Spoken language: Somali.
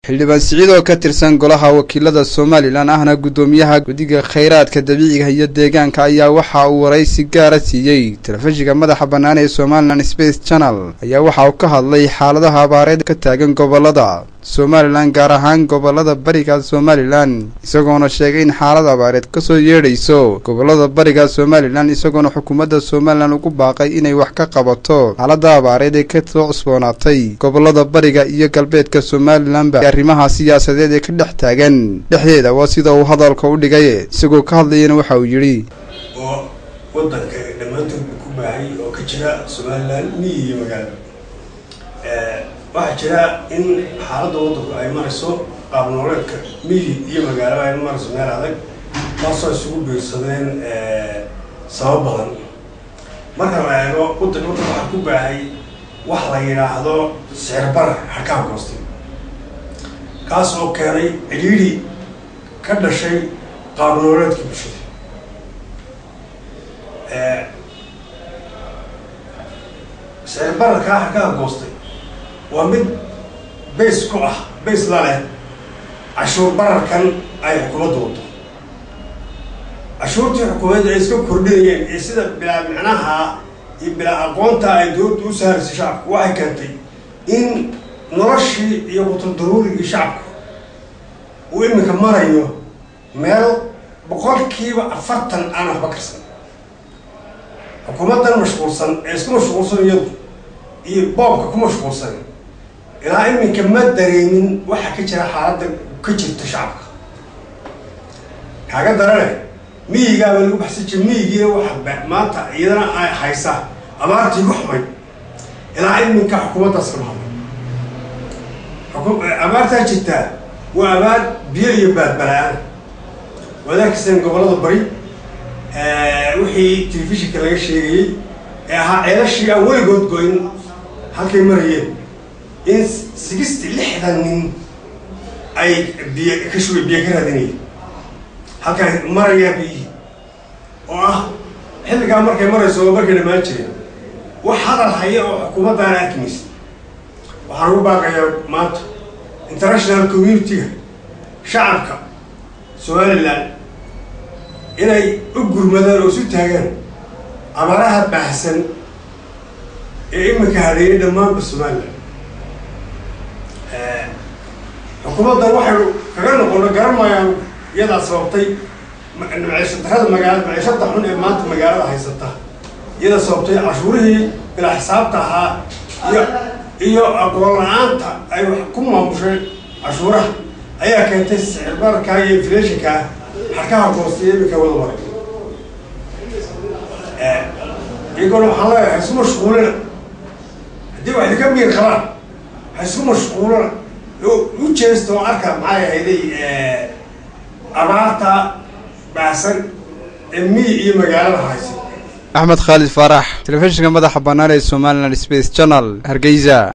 xildhibaan Siciid oo ka tirsan golaha wakiilada Soomaaliland ahna gudoomiyaha guddiga kheyraadka dabiiciga iyo deegaanka ayaa waxa uu waraysi gaar ah siiyay telefishinka madaxa bannaan ee Somaliland Space Channel ayaa waxa uu ka hadlay xaaladaha abaareed ka taagan gobolada Somaliland gaar ahaan gobolada bariga Somaliland isagoona sheegay in xaalad abaareed ka soo yeedhayso gobolada bariga Somaliland isagoona xukuumadda Somaliland ugu baaqay inay wax ka qabato xaaladda abaareed ee ka soo cusboonaatay gobolada bariga iyo galbeedka Somaliland arrimaha siyaasadeed ee ka dhex taagan dhexdeeda waa sida uu hadalka u dhigay isagoo ka hadlayna waxa uu yiri oo wadanka dhamaantood ku baahay oo ka jira Somaliland iyo magaalada waxa jira in xaaladda wadanku ay marayso qaab nololeedka miyi iyo magaalada ay marayso meel adag taasoo isugu biirsadeen sabab badan marka la eego wadanku waxa ku baahay wax la yiraahdo sicir barar xakaan goosto kaas oo keenay ciriiri ka dhashay qaab nololeedka bulshada sicir bararka xakaan goostay waa mid base ku ah base la leh cashuur bararkan ay xukuumaddu wado cashuurtii xukuumadda ay iska kordhinayeen ee sida bilaa micnaha iyo bilaa aqoonta ay dowladdu u saaraysa shacabku waxay keentay in noloshii iyo qutul daruurigii shacabku uu iminka marayo meel 40% aan waxba karsan xukuumaddan mashquulsan ee isku mashquulsan iyo boobka ku mashquulsan ilaa iminka ma dareemin waxa ka jira xaaladda ka jirta shacabka kaaga darane miyigaa lagu baxsan jiray miyigii waxa maanta iyadana ay haysa abaartii ugu xumay ilaa iminka xukuumaddaas kama hadlo abaartaa jirtaa waa abaar biyo iyo baadbala'aan wadaagkiiseen gobolada bari wixii telefishinka laga sheegayey ee ahaa ceelashii aan weligood goyn halkay marayeen in 60 nin ay biyo ka raadinayeen halkay marayaan biyihi oo ah xilligaa markay marayso oo markay dhammaan jireen wax hadal haya oo xukuumaddaana arkimaysa waxaan ugu baaqayaa maanta international community-ga shacabka Somaliland inay u gurmadaan oo isu taagaan abaaraha baahsan ee iminka hareeyay dhammaanba Somaliland xukuumaddan waxay kaga noqono garanmayaan iyadaa sababtay maciishada xun ee maanta magaalada haysata iyada sababtay cashuurihii bilaa xisaabta ahaa iyo aqoon la-aanta ay wax ku maamushay cashuuraha ayaa keentay sicir bararka iyo inflationka xarkaha goostay iminka wada maray iyagona waxaan leeyahay ha isku mashquulina haddii wax idinka miir qabaan ha isku mashquulina u jeesta oo arka maxay ahayday abaarta baahsan ee miyi iyo magaalada haysa Ahmed Khalid Farax telefishinka madaxa bannaan ee Somaliland Space Channel Hargeysa.